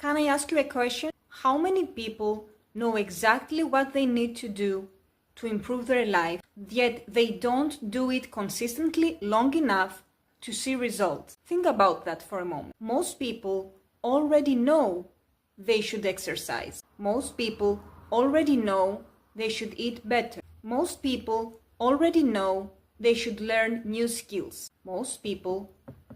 Can I ask you a question? How many people know exactly what they need to do to improve their life, yet they don't do it consistently long enough to see results? Think about that for a moment. Most people already know they should exercise. Most people already know they should eat better. Most people already know they should learn new skills. Most people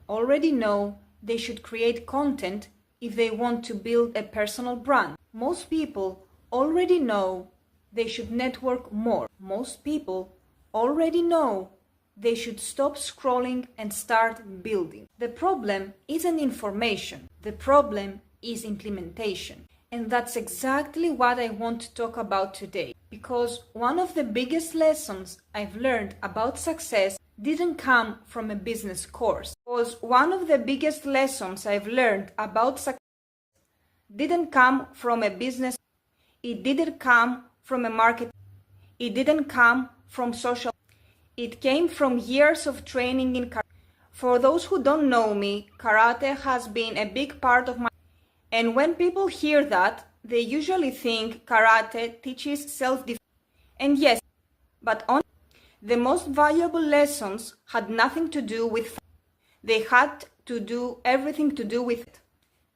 already know they should create content if they want to build a personal brand. Most people already know they should network more. Most people already know they should stop scrolling and start building. The problem isn't information. The problem is implementation. And that's exactly what I want to talk about today. Because one of the biggest lessons I've learned about success didn't come from a business course. Because one of the biggest lessons I've learned about success didn't come from a business. It didn't come from a market. It didn't come from social. It came from years of training in karate. For those who don't know me, karate has been a big part of my. And when people hear that, they usually think karate teaches self-defense. And yes, but the most valuable lessons had nothing to do with. They had to do everything to do with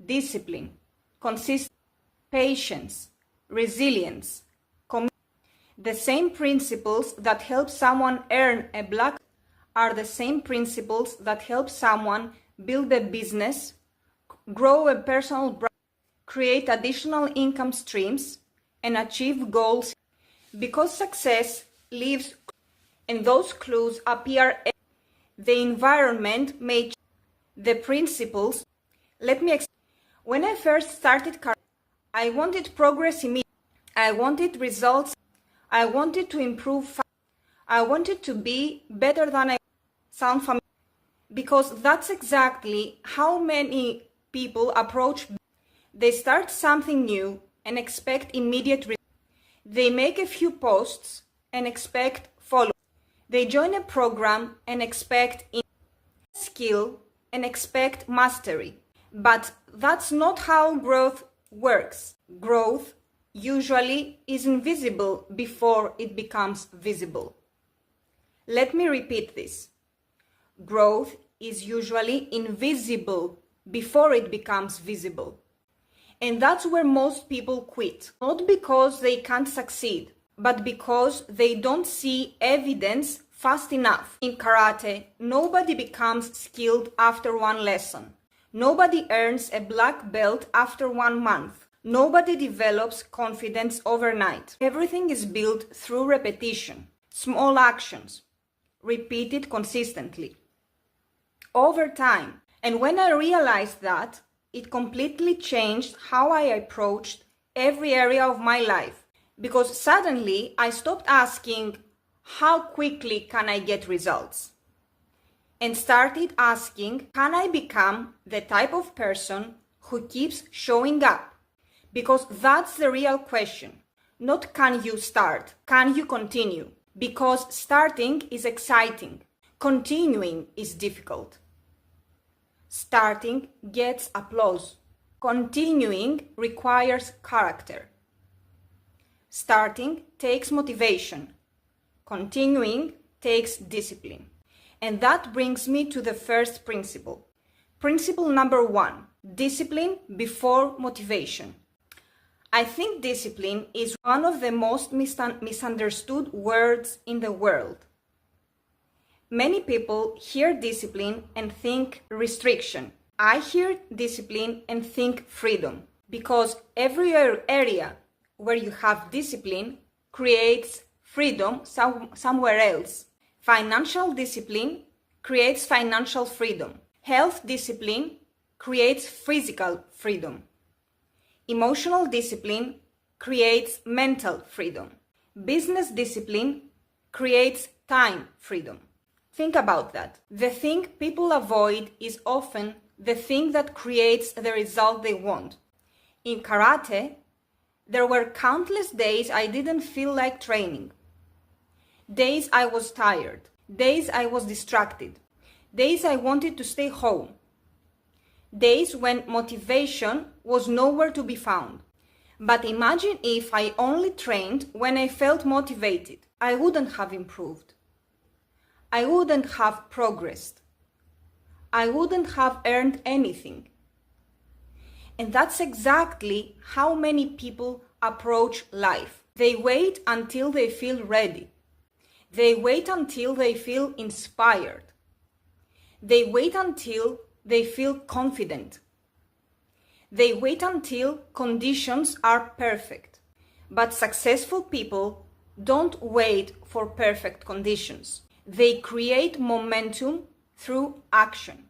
discipline, consistency, patience, resilience, the same principles that help someone earn a black are the same principles that help someone build a business, grow a personal brand, create additional income streams, and achieve goals. Because success lives, and those clues appear, the environment may change. The principles. Let me explain. When I first started karate, I wanted progress immediately. I wanted results. I wanted to improve. I wanted to be better than I sound familiar. Because that's exactly how many people approach. They start something new and expect immediate results. They make a few posts and expect follow. They join a program and expect skill and expect mastery. But that's not how growth works. Growth usually is invisible before it becomes visible. Let me repeat this. Growth is usually invisible before it becomes visible. And that's where most people quit. Not because they can't succeed, but because they don't see evidence fast enough. In karate, nobody becomes skilled after one lesson. Nobody earns a black belt after 1 month. Nobody develops confidence overnight. Everything is built through repetition, small actions, repeated consistently, over time. And when I realized that, it completely changed how I approached every area of my life. Because suddenly I stopped asking, how quickly can I get results? And started asking, can I become the type of person who keeps showing up? Because that's the real question. Not can you start, can you continue? Because starting is exciting. Continuing is difficult. Starting gets applause. Continuing requires character. Starting takes motivation. Continuing takes discipline. And that brings me to the first principle. Principle number 1, discipline before motivation. I think discipline is one of the most misunderstood words in the world. Many people hear discipline and think restriction. I hear discipline and think freedom, because every area where you have discipline creates freedom somewhere else. Financial discipline creates financial freedom. Health discipline creates physical freedom. Emotional discipline creates mental freedom. Business discipline creates time freedom. Think about that. The thing people avoid is often the thing that creates the result they want. In karate, there were countless days I didn't feel like training. Days I was tired. Days I was distracted. Days I wanted to stay home. days when motivation was nowhere to be found. But imagine if I only trained when I felt motivated. I wouldn't have improved. I wouldn't have progressed. I wouldn't have earned anything. And that's exactly how many people approach life. They wait until they feel ready. They wait until they feel inspired. They wait until they feel confident. They wait until conditions are perfect. But successful people don't wait for perfect conditions. They create momentum through action.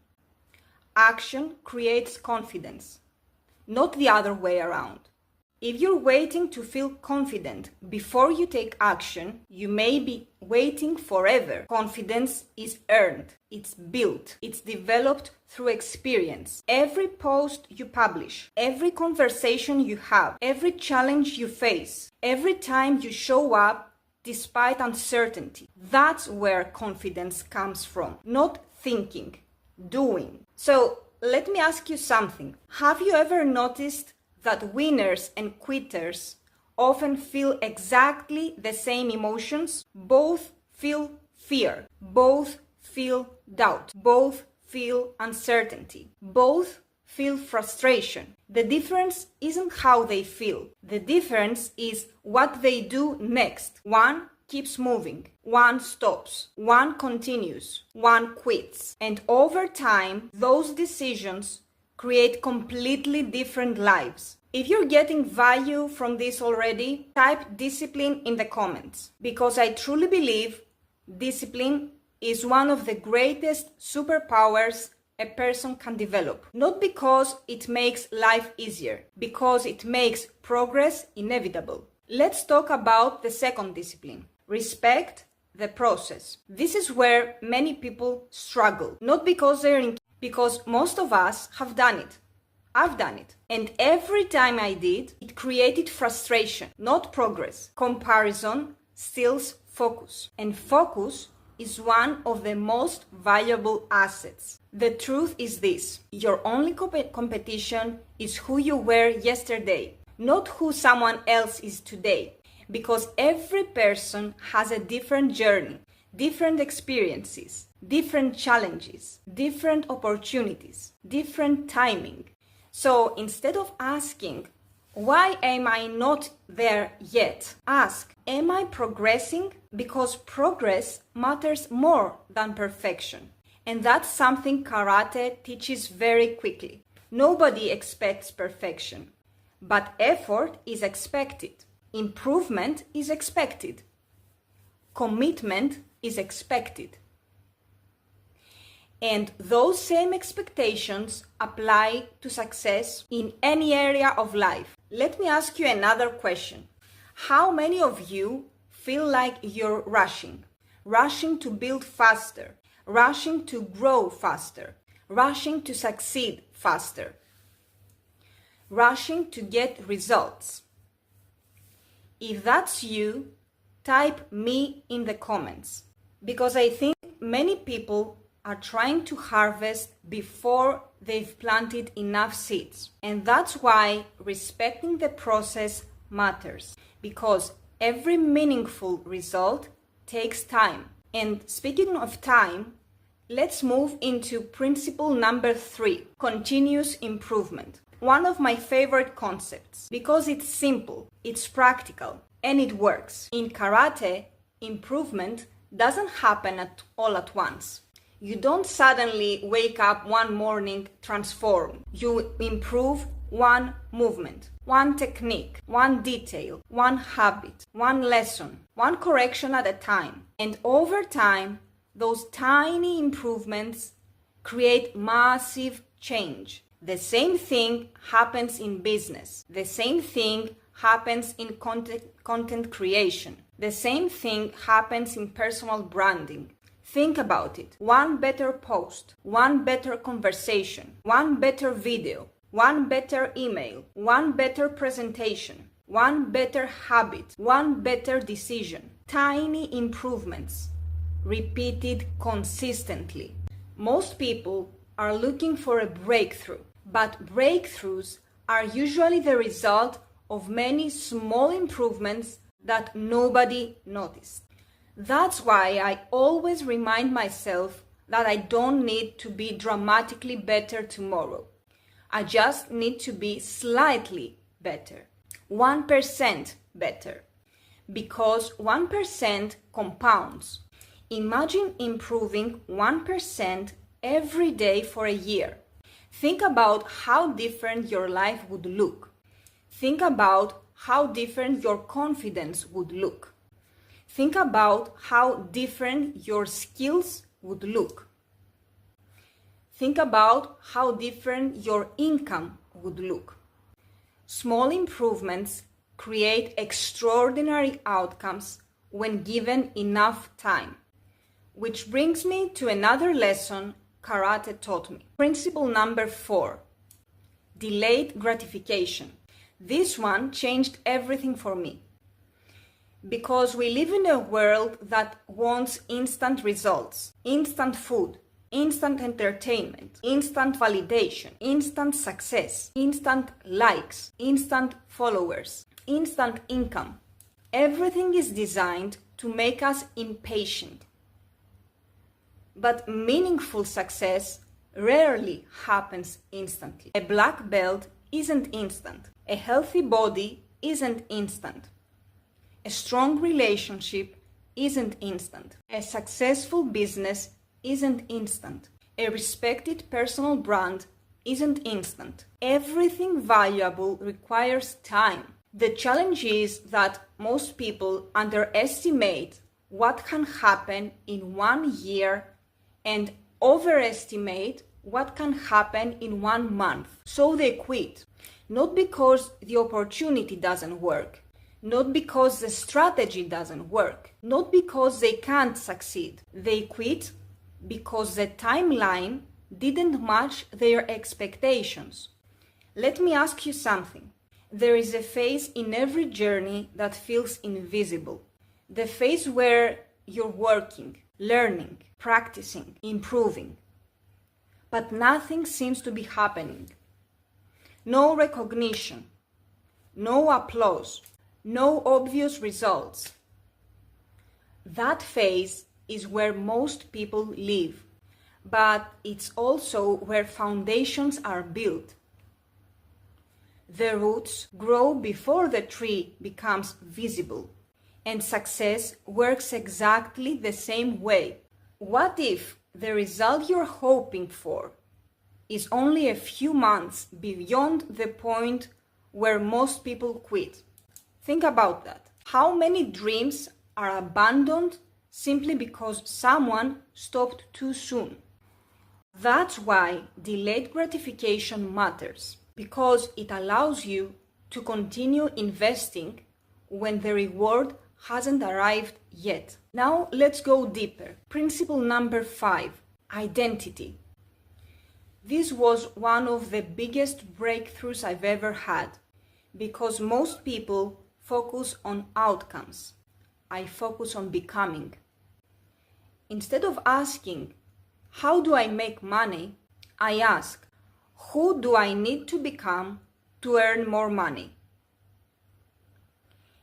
Action creates confidence, not the other way around. If you're waiting to feel confident before you take action, you may be waiting forever. Confidence is earned, it's built, it's developed through experience. Every post you publish, every conversation you have, every challenge you face, every time you show up despite uncertainty, that's where confidence comes from. Not thinking, doing. So let me ask you something. Have you ever noticed that winners and quitters often feel exactly the same emotions? Both feel fear, both feel doubt, both feel uncertainty, both feel frustration. The difference isn't how they feel. The difference is what they do next. One keeps moving, one stops, one continues, one quits. And over time, those decisions create completely different lives. If you're getting value from this already, type discipline in the comments, because I truly believe discipline is one of the greatest superpowers a person can develop. Not because it makes life easier, because it makes progress inevitable. Let's talk about the second discipline. Respect the process. This is where many people struggle, not because because most of us have done it. I've done it. And every time I did, it created frustration, not progress. Comparison steals focus. And focus is one of the most valuable assets. The truth is this: your only competition is who you were yesterday, not who someone else is today. Because every person has a different journey, different experiences, different challenges, different opportunities, different timing. So instead of asking, why am I not there yet? Ask, am I progressing? Because progress matters more than perfection. And that's something karate teaches very quickly. Nobody expects perfection, but effort is expected. Improvement is expected. Commitment is expected. And those same expectations apply to success in any area of life. Let me ask you another question. How many of you feel like you're rushing? Rushing to build faster, rushing to grow faster, rushing to succeed faster, rushing to get results? If that's you, type me in the comments, because I think many people are trying to harvest before they've planted enough seeds. And that's why respecting the process matters, because every meaningful result takes time. And speaking of time, let's move into principle number 3, continuous improvement. One of my favorite concepts, because it's simple, it's practical, and it works. In karate, improvement doesn't happen all at once. You don't suddenly wake up one morning transformed. You improve one movement, one technique, one detail, one habit, one lesson, one correction at a time. And over time, those tiny improvements create massive change. The same thing happens in business. The same thing happens in content creation. The same thing happens in personal branding. Think about it. One better post, one better conversation, one better video, one better email, one better presentation, one better habit, one better decision. Tiny improvements, repeated consistently. Most people are looking for a breakthrough, But breakthroughs are usually the result of many small improvements that nobody noticed. That's why I always remind myself that I don't need to be dramatically better tomorrow. I just need to be slightly better, 1% better, because 1% compounds. Imagine improving 1% every day for a year. Think about how different your life would look. Think about how different your confidence would look. Think about how different your skills would look. Think about how different your income would look. Small improvements create extraordinary outcomes when given enough time. Which brings me to another lesson karate taught me. Principle number 4, delayed gratification. This one changed everything for me. Because we live in a world that wants instant results, instant food, instant entertainment, instant validation, instant success, instant likes, instant followers, instant income. Everything is designed to make us impatient. But meaningful success rarely happens instantly. A black belt isn't instant. A healthy body isn't instant. A strong relationship isn't instant. A successful business isn't instant. A respected personal brand isn't instant. Everything valuable requires time. The challenge is that most people underestimate what can happen in 1 year and overestimate what can happen in 1 month. So they quit. Not because the opportunity doesn't work, not because the strategy doesn't work, not because they can't succeed. They quit because the timeline didn't match their expectations. Let me ask you something. There is a phase in every journey that feels invisible. The phase where you're working, learning, practicing, improving. But nothing seems to be happening. No recognition, no applause, no obvious results. That phase is where most people live, but it's also where foundations are built. The roots grow before the tree becomes visible, and success works exactly the same way. What if the result you're hoping for is only a few months beyond the point where most people quit? Think about that. How many dreams are abandoned simply because someone stopped too soon? That's why delayed gratification matters, because it allows you to continue investing when the reward hasn't arrived yet. Now let's go deeper. Principle number 5, identity. This was one of the biggest breakthroughs I've ever had, because most people focus on outcomes. I focus on becoming. Instead of asking, how do I make money? I ask, who do I need to become to earn more money?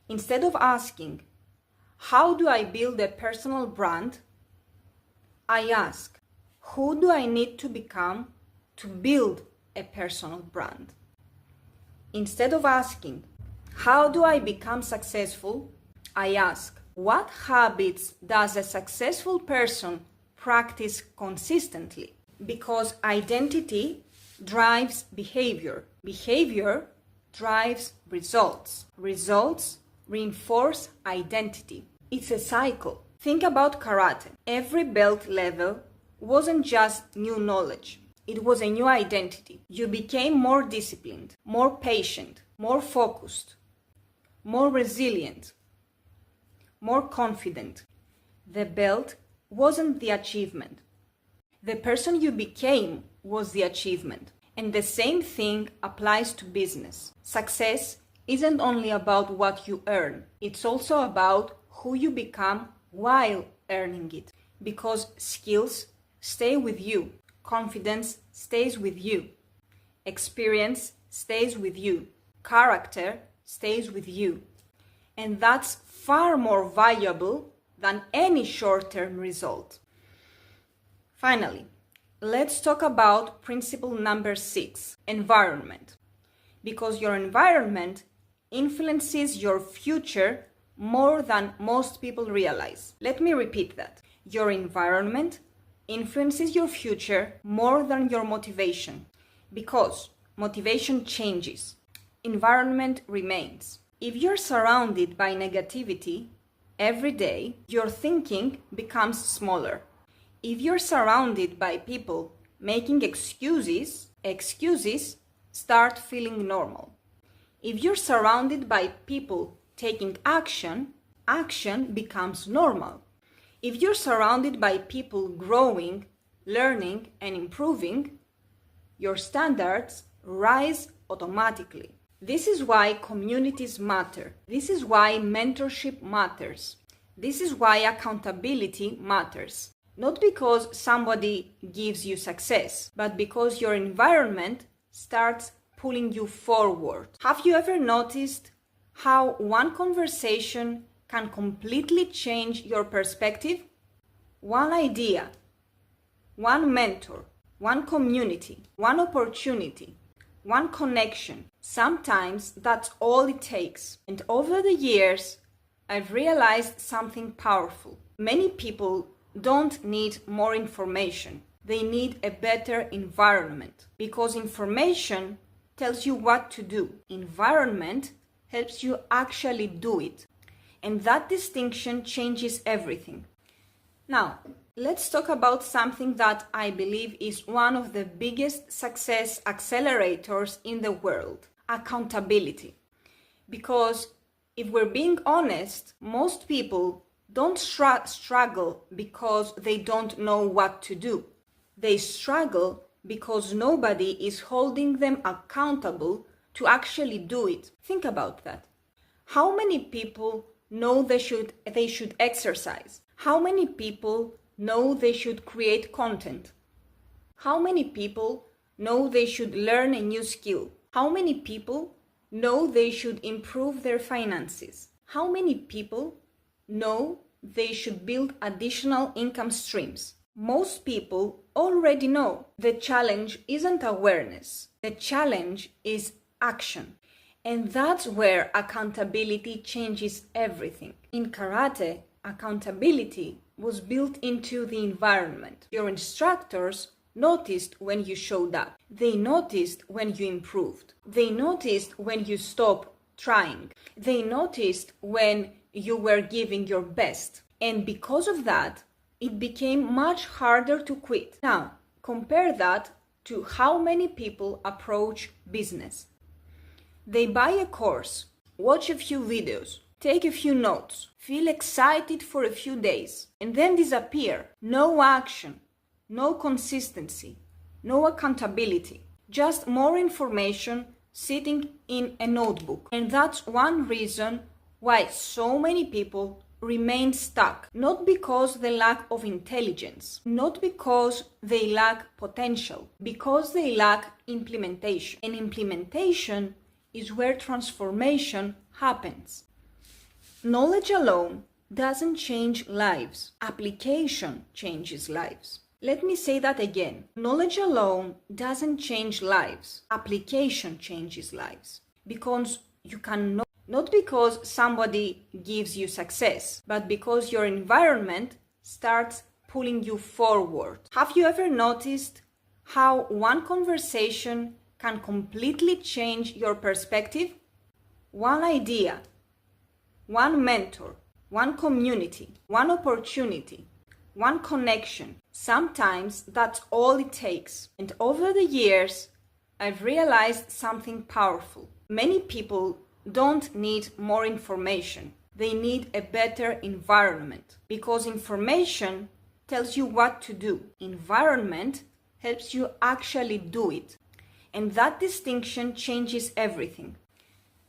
Instead of asking, how do I build a personal brand? I ask, who do I need to become to build a personal brand? Instead of asking, how do I become successful? I ask, what habits does a successful person practice consistently? Because identity drives behavior. Behavior drives results. Results reinforce identity. It's a cycle. Think about karate. Every belt level wasn't just new knowledge. It was a new identity. You became more disciplined, more patient, more focused, more resilient, more confident. The belt wasn't the achievement. The person you became was the achievement. And the same thing applies to business. Success isn't only about what you earn. It's also about who you become while earning it. Because skills stay with you. Confidence stays with you. Experience stays with you. Character stays with you. And that's far more valuable than any short-term result. Finally, let's talk about principle number 6, environment. Because your environment influences your future more than most people realize. Let me repeat that. Your environment influences your future more than your motivation. Because motivation changes, environment remains. If you're surrounded by negativity every day, your thinking becomes smaller. If you're surrounded by people making excuses start feeling normal. If you're surrounded by people taking action becomes normal. If you're surrounded by people growing, learning, and improving, your standards rise automatically. This is why communities matter. This is why mentorship matters. This is why accountability matters. Not because somebody gives you success, but because your environment starts pulling you forward. Have you ever noticed how one conversation can completely change your perspective? One idea, one mentor, one community, one opportunity, one connection. Sometimes that's all it takes. And over the years, I've realized something powerful. Many people don't need more information. They need a better environment. Because information tells you what to do. Environment helps you actually do it. And that distinction changes everything. Now, let's talk about something that I believe is one of the biggest success accelerators in the world: accountability. Because if we're being honest, most people don't struggle because they don't know what to do. They struggle because nobody is holding them accountable to actually do it. Think about that. How many people know they should exercise? How many people know they should create content? How many people know they should learn a new skill? How many people know they should improve their finances? How many people know they should build additional income streams? Most people already know. The challenge isn't awareness. The challenge is action. And that's where accountability changes everything. In karate, accountability was built into the environment. Your instructors noticed when you showed up. They noticed when you improved. They noticed when you stopped trying. They noticed when you were giving your best. And because of that, it became much harder to quit. Now, compare that to how many people approach business. They buy a course, watch a few videos, take a few notes, feel excited for a few days, and then disappear. No action, no consistency, no accountability, just more information sitting in a notebook. And that's one reason why so many people remain stuck. Not because they lack of intelligence, not because they lack potential, because they lack implementation. And implementation is where transformation happens. Knowledge alone doesn't change lives. Application changes lives. Let me say that again. Knowledge alone doesn't change lives. Application changes lives. Because you can know, not because somebody gives you success, but because your environment starts pulling you forward. Have you ever noticed how one conversation can completely change your perspective? One idea, one mentor, one community, one opportunity, one connection. Sometimes that's all it takes. And over the years, I've realized something powerful. Many people don't need more information. They need a better environment. Because information tells you what to do. Environment helps you actually do it. And that distinction changes everything.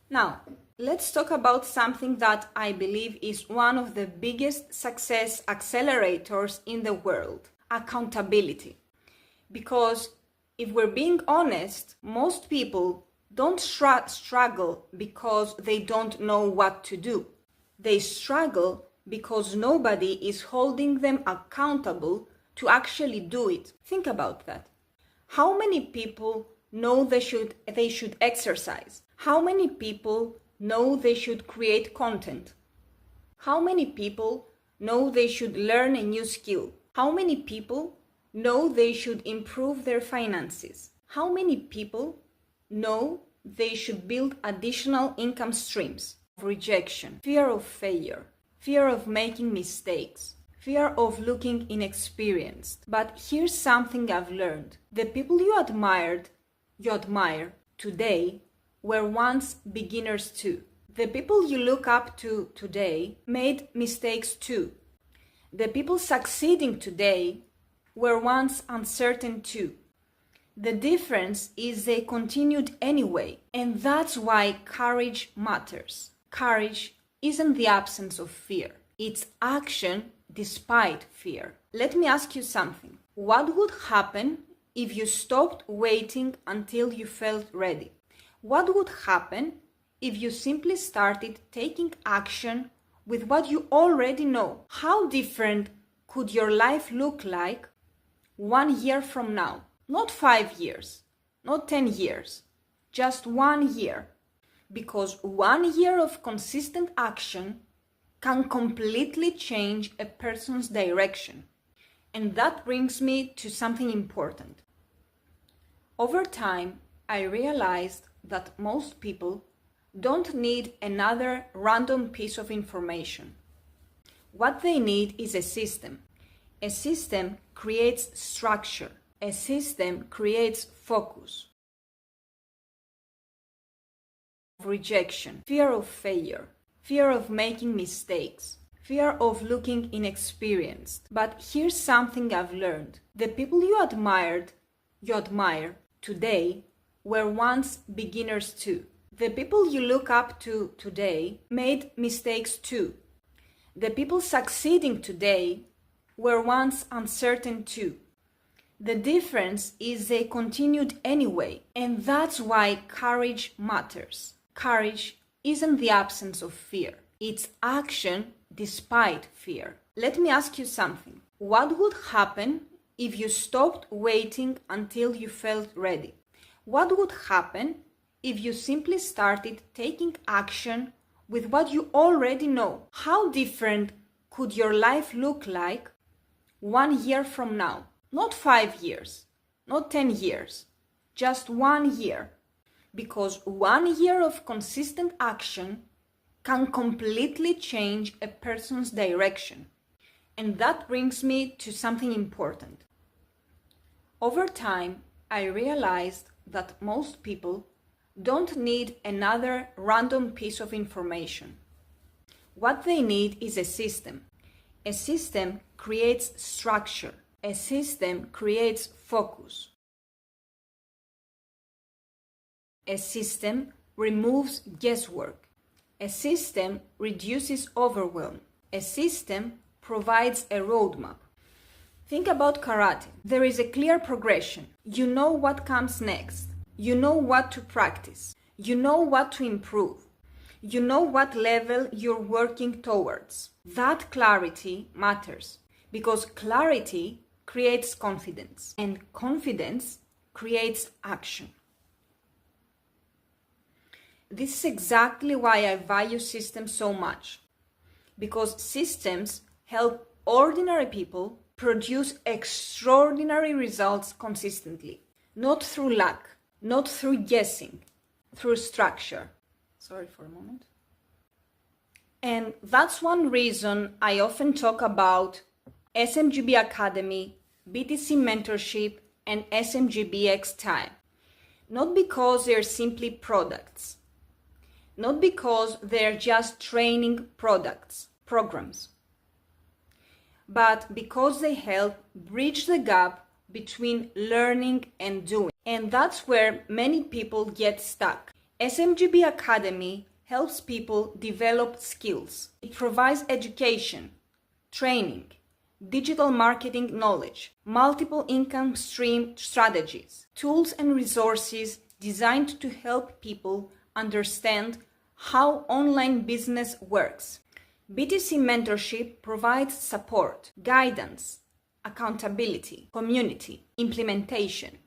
Now, let's talk about something that I believe is one of the biggest success accelerators in the world: accountability. Because If we're being honest, most people don't struggle because they don't know what to do. They struggle because nobody is holding them accountable to actually do it. Think about that. How many people know they should exercise? How many people know they should create content? How many people know they should learn a new skill? How many people know they should improve their finances? How many people know they should build additional income streams? Rejection, fear of failure, fear of making mistakes, fear of looking inexperienced. But here's something I've learned. The people you admire today were once beginners too. The people you look up to today made mistakes too. The people succeeding today were once uncertain too. The difference is they continued anyway, and that's why courage matters. Courage isn't the absence of fear. It's action despite fear. Let me ask you something. What would happen if you stopped waiting until you felt ready? What would happen if you simply started taking action with what you already know? How different could your life look like 1 year from now? Not 5 years, not 10 years, just 1 year. Because 1 year of consistent action can completely change a person's direction. And that brings me to something important. Over time, I realized that most people don't need another random piece of information. What they need is a system. A system creates structure. A system creates focus. Rejection, fear of failure, fear of making mistakes, fear of looking inexperienced. But here's something I've learned. The people you admire today were once beginners too. The people you look up to today made mistakes too. The people succeeding today were once uncertain too. The difference is they continued anyway, and that's why courage matters. Courage isn't the absence of fear. It's action despite fear. Let me ask you something. What would happen if you stopped waiting until you felt ready? What would happen if you simply started taking action with what you already know? How different could your life look like 1 year from now? Not 5 years, not 10 years, just 1 year. Because 1 year of consistent action can completely change a person's direction. And that brings me to something important. Over time, I realized that most people don't need another random piece of information. What they need is a system. A system creates structure. A system creates focus. A system removes guesswork. A system reduces overwhelm. A system provides a roadmap. Think about karate. There is a clear progression. You know what comes next. You know what to practice. You know what to improve. You know what level you're working towards. That clarity matters because clarity creates confidence, and confidence creates action. This is exactly why I value systems so much, because systems help ordinary people produce extraordinary results consistently, not through luck, not through guessing, through structure. Sorry for a moment. And that's one reason I often talk about SMGB Academy, BTC Mentorship, and SMGBX Time. Not because they're simply products, not because they're just training programs, but because they help bridge the gap between learning and doing. And that's where many people get stuck. SMGB Academy helps people develop skills. It provides education, training, digital marketing knowledge, multiple income stream strategies, tools and resources designed to help people understand how online business works. BTC Mentorship provides support, guidance, accountability, community, implementation.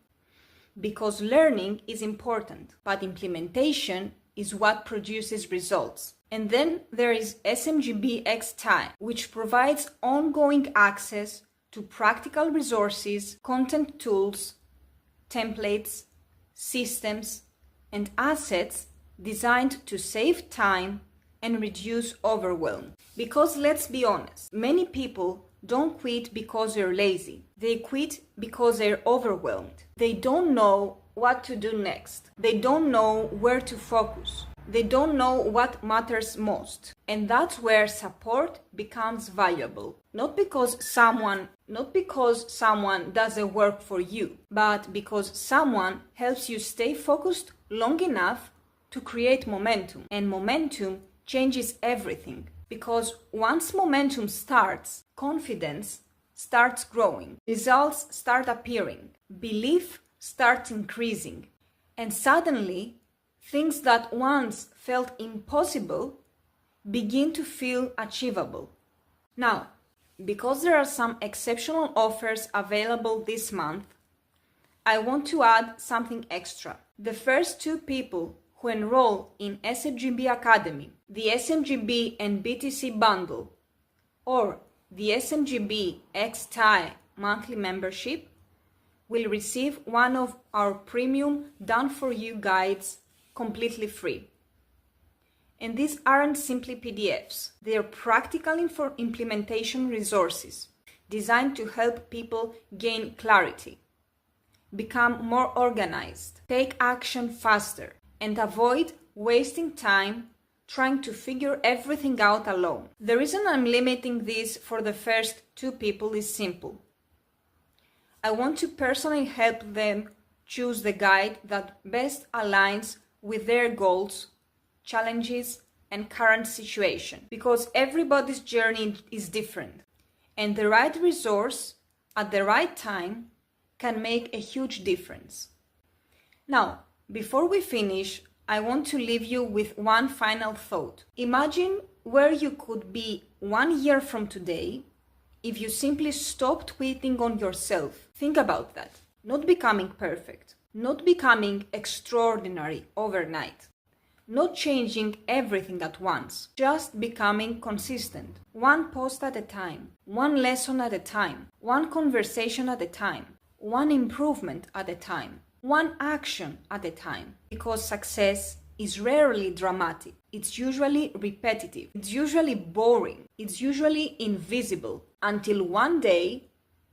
Because learning is important, but implementation is what produces results. And then there is SMGB X Time, which provides ongoing access to practical resources, content tools, templates, systems, and assets designed to save time and reduce overwhelm. Because let's be honest, many people don't quit because they're lazy. They quit because they're overwhelmed. They don't know what to do next. They don't know where to focus. They don't know what matters most. And that's where support becomes valuable. Not because someone does the work for you, but because someone helps you stay focused long enough to create momentum. And momentum changes everything. Because once momentum starts, confidence starts growing, results start appearing, belief starts increasing, and suddenly things that once felt impossible begin to feel achievable. Now, because there are some exceptional offers available this month, I want to add something extra. The first 2 people who enroll in SMGB Academy, the SMGB and BTC bundle, or the SMGB X-TIE monthly membership will receive one of our premium done-for-you guides completely free. And these aren't simply PDFs. They are practical implementation resources designed to help people gain clarity, become more organized, take action faster, and avoid wasting time trying to figure everything out alone. The reason I'm limiting this for the first 2 people is simple. I want to personally help them choose the guide that best aligns with their goals, challenges, and current situation. Because everybody's journey is different, and the right resource at the right time can make a huge difference. Now, before we finish, I want to leave you with one final thought. Imagine where you could be 1 year from today if you simply stopped quitting on yourself. Think about that. Not becoming perfect, not becoming extraordinary overnight, not changing everything at once, just becoming consistent. One post at a time, one lesson at a time, one conversation at a time, one improvement at a time, one action at a time. Because success is rarely dramatic. It's usually repetitive. It's usually boring. It's usually invisible. Until one day,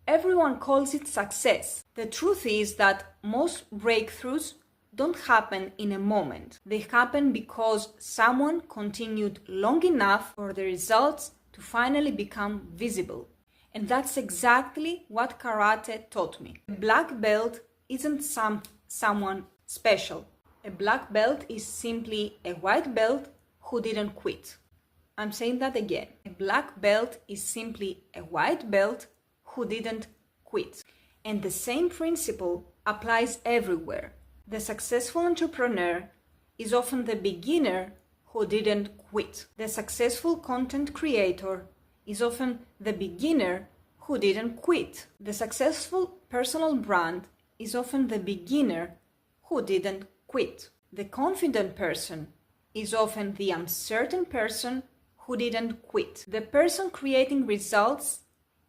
everyone calls it success. The truth is that most breakthroughs don't happen in a moment. They happen because someone continued long enough for the results to finally become visible. And that's exactly what karate taught me. A black belt isn't someone special. A black belt is simply a white belt who didn't quit. I'm saying that again. A black belt is simply a white belt who didn't quit. And the same principle applies everywhere. The successful entrepreneur is often the beginner who didn't quit. The successful content creator is often the beginner who didn't quit. The successful personal brand is often the beginner who didn't quit. The confident person is often the uncertain person who didn't quit. The person creating results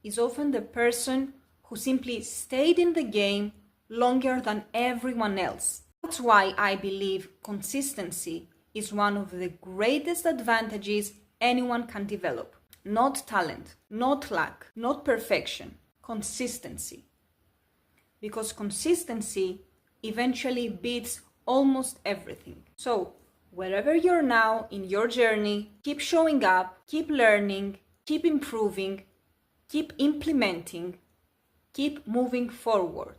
is often the person who simply stayed in the game longer than everyone else. That's why I believe consistency is one of the greatest advantages anyone can develop. Not talent, not luck, not perfection, consistency. Because consistency eventually beats almost everything. So, wherever you're now in your journey, keep showing up, keep learning, keep improving, keep implementing, keep moving forward.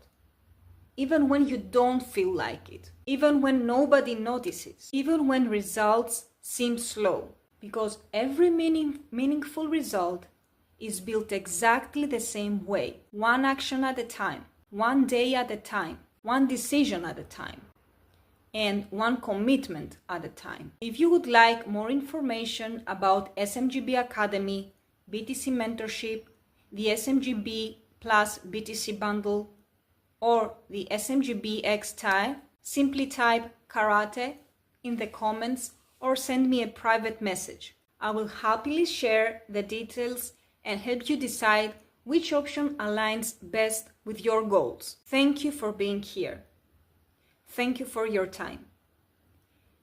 Even when you don't feel like it, even when nobody notices, even when results seem slow. Because every meaningful result is built exactly the same way, one action at a time, one day at a time, one decision at a time, and one commitment at a time. If you would like more information about SMGB Academy, BTC Mentorship, the SMGB Plus BTC Bundle, or the SMGB X Tie, simply type karate in the comments or send me a private message. I will happily share the details and help you decide which option aligns best with your goals. Thank you for being here. Thank you for your time.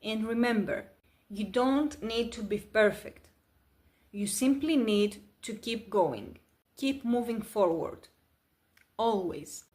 And remember, you don't need to be perfect. You simply need to keep going. Keep moving forward. Always.